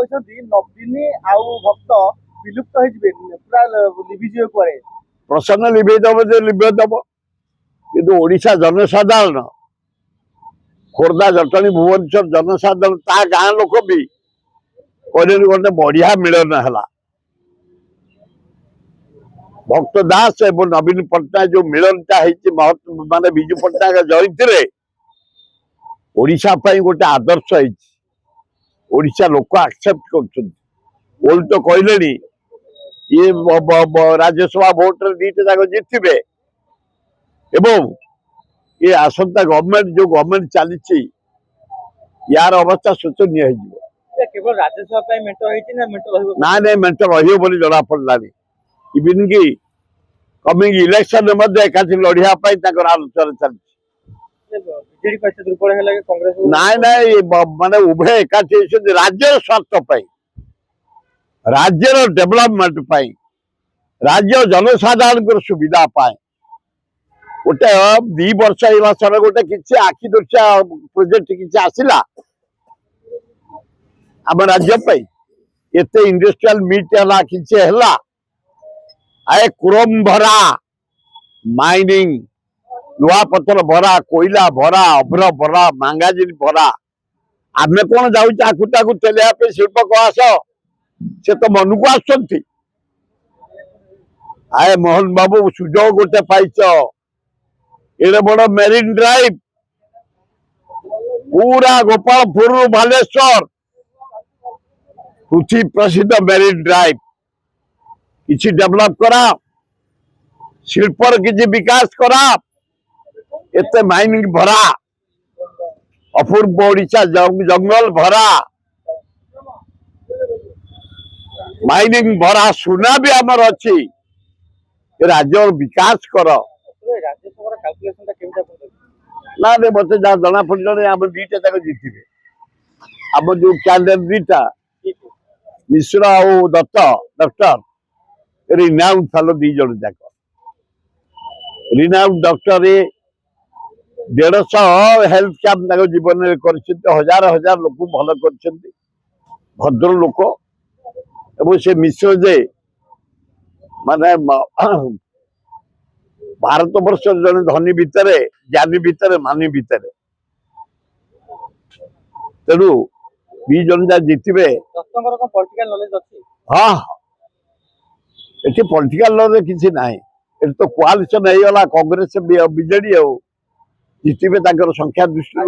नवीन आउ भक्त विलुप्त पूरा लिभिजे कुआरे प्रसन्न लिभेदब जे लिभेदब किंतु ओडिशा जनसाधारण खोर्धा जटणी भुवनेश्वर जनसाधारण ता गाँ लोक भी गोटे बढ़िया मिलन है भक्त दास एवं नवीन पट्टनायक जो मिलनटा महत्व माने विजु पट्टनायक जयती ओडिशा गोटे आदर्श ओडिशा लोक एक्सेप्ट कर ओल्ट कहले ये राज्यसभा भोट दीटा जाक जीतबे एवं ये आसंता गवर्नमेंट जो गवर्नमेंट चली यार अवस्था शोचनीय केवल राज्यसभा मेंटो ना नहीं मेंटो रही जना पड़लानी इवन की कमिंग इलेक्शन एकाठी लड़िया आलोचना चलती नाई नाई माने उभय एकाठी राज्य स्वार्थ राज्य डेवलपमेंट राज्य जनसाधारण सुविधा पाए गोटे 2 वर्ष गोटे किसी आखि दृश्य प्रोजेक्ट किसी आसला आम राज्य एते इंडस्ट्रियल मीट है किसी है आए क्रोम भरा माइनिंग लुहा पत्थर भरा कोयला भरा अभ्र भरा मैंगाजिन भरा आम कौन जाऊँ चलिया शिल्प कहास से तो मन को आसुंती आए मोहन बाबू सुजोग गोटे पाइच एड़े बड़ मेरीन ड्राइव पूरा गोपालपुर बालेश्वर पृथ्वी प्रसिद्ध मेरीन ड्राइव किसी डेवलप करा शिल्पर किसी विकास करा एते माइनिंग भरा अपूर्व ओडिशा जंगल भरा माइनिंग भरा सुना भी आमर अच्छी राज्य विकास कर ना रे मत जना पड़े आम दीटा जाक जीतबे आम जो कैंडिडेट दीटा मिश्रा और दत्त डॉक्टर रिनाउंड फेलो 2 जन जाक रिनाउंड डॉक्टर 150 हेल्थ कैंप जीवन में कर हजार हजार लोक भल कर भद्र लोक एवं से मिश्र जे माने भारत वर्ष जन धनी भितर ज्ञानी भितर मानी भितर तेणु 2 जन जा जीतबे हाँ ये पॉलिटिकल नॉलेज किसी ना ये तो कोआलिशन हो कांग्रेस बीजेडी जीतबे संख्या दृष्टि।